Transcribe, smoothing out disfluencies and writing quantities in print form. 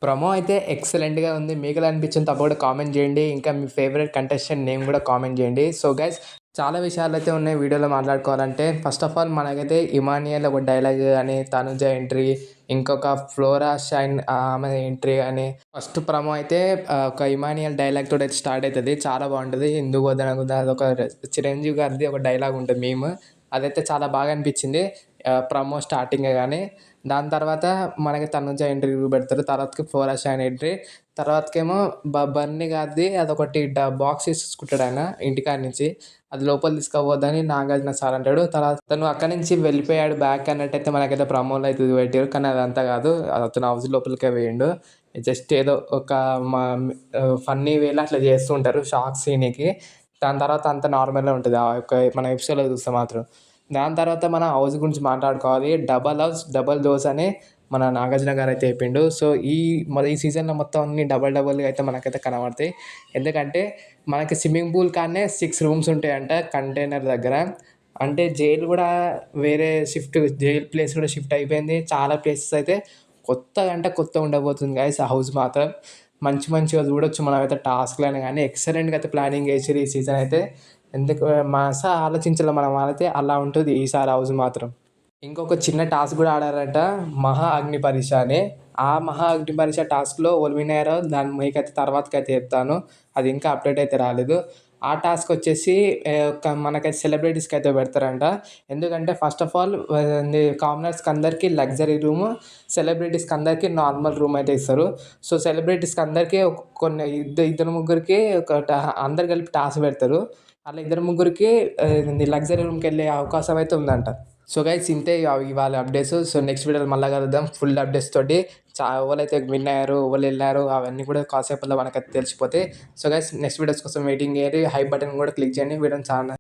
Promo అయితే ఎక్సలెంట్‌గా ఉంది. మీకెలా అనిపించిందో తప్పకుండా కామెంట్ జేయండి. ఇంకా మీ ఫేవరెట్ కంటెస్టెంట్ నేమ్ గూడా కామెంట్ జేయండి. సో గైస్ చాలా విషయాలైతే ఉన్నాయి వీడియోలో మాట్లాడుకోవాలంటే. ఫస్ట్ ఆఫ్ ఆల్ మనకైతే ఇమానియల్ ఒక డైలాగ్ గాని, తనుజ ఎంట్రీ, ఇంకొక ఫ్లోరా షైన్ ఆమె ఎంట్రీ గాని, ఫస్ట్ ప్రోమో అయితే ఒక ఇమానియల్ డైలాగ్ తోటైతే స్టార్ట్ అయితది. చాలా బావుంటది. ఎందుకు వద్దనగుదా అదొక చిరంజీవి గారిది ఒక డైలాగ్ ఉంటది మీమ్. అదైతే చాలా బాగా అనిపించింది. ప్రోమో స్టార్టింగే గాని. దాని తర్వాత మనకి తనుజ ఎంట్రీ చూపెడతారు. తర్వాతకి ఫ్లోరా షైన్ ఎంట్రీ. తర్వాతకేమో బన్నీ గారిది అదొకటి బాక్స్ తీసుకుంటాడాయన ఇంటికాడ నుంచి. అది లోపలికి తీసుకుపోవద్దని నాగార్జున సార్ అంటాడు. తర్వాత తను అక్కడి నుంచి వెళ్ళిపోయాడు బ్యాక్ అన్నట్టయితే మనకైతే ప్రోమోలో అయితే చూపెట్టారు. కానీ అదంతా కాదు. అతను హౌస్ లోపలికే పోయిండు. జస్ట్ ఏదో ఒక ఫన్నీ వేలో అట్లా చేస్తూ ఉంటారు షాక్ సీన్‌కి. దాని తర్వాత అంతా నార్మల్‌గా ఉంటది. ఆ యొక్క మన ఎపిసోడ్‌లో చూస్తే మాత్రం. దాని తర్వాత మన హౌస్ గురించి మాట్లాడుకోవాలి. డబల్ హౌస్, డబల్ డోస్ అని మన నాగార్జున గారైతే చెప్పిండు. సో, ఈ సీజన్‌లో మొత్తం అన్నీ డబల్ డబల్‌గా అయితే మనకైతే కనబడతాయి. ఎందుకంటే మనకి స్విమ్మింగ్ పూల్ కాడనే 6 రూమ్స్ ఉంటాయంట కంటైనర్ దగ్గర. అంటే జైలు గూడా వేరే జైల్ ప్లేస్ కూడా షిఫ్ట్ అయిపోయింది. చాలా ప్లేసెస్ అయితే కొత్తగా అంటే కొత్తగా ఉండబోతుంది గైస్ ఆ హౌస్ మాత్రం. మంచి మంచిగా చూడొచ్చు మనమైతే టాస్క్‌లని గాని ఎక్సలెంట్‌గా అయితే ప్లానింగ్ చేసిర్రు ఈ సీజన్ అయితే. ఎందుకు ఆలోచించలే మన వాళ్ళైతే అలా ఉంటది ఈసారి హౌస్ మాత్రం. ఇంకొక చిన్న టాస్క్ గూడా ఆడారట. మహా అగ్ని పరీక్ష అని. ఆ మహా అగ్ని పరీక్ష టాస్క్‌లో ఎవరు విన్ అయ్యారో దాన్ని మీకైతే తర్వాతకైతే చెప్తాను. అది ఇంకా అప్డేట్ అయితే రాలేదు. ఆ టాస్క్ వచ్చేసి మనకైతే సెలబ్రిటీస్‌కి అయితే పెడతారంట. ఎందుకంటే ఫస్ట్ ఆఫ్ ఆల్ కామనర్స్‌కి అందరికీ లగ్జరీ రూము, సెలబ్రిటీస్‌కి అందరికీ నార్మల్ రూమ్ అయితే ఇస్తారు. సో, సెలబ్రిటీస్‌కి అందరికీ కొన్ని ఇద్దరు ముగ్గురికి అందరు కలిపి టాస్క్ పెడతారు. అలా ఇద్దరు ముగ్గురికి లగ్జరీ రూమ్‌కెళ్ళే అవకాశం అయితే ఉందంట. సో గైస్ ఇంతే ఇవాళ అప్డేట్స్. సో నెక్స్ట్ వీడియోలో మళ్ళా కలుద్దాం ఫుల్ అప్డేట్స్ తోటి. ఎవరైతే విన్ అయ్యారు, ఎవరెళ్లారు అవన్నీ కూడా కాసేపట్లో మనకైతే తెలిసిపోతాయి. సో గైస్ నెక్స్ట్ వీడియోస్ కోసం వెయిటింగ్ చేయండి. హైప్ బటన్ కూడా క్లిక్ చేయండి. వీడియోని చాలా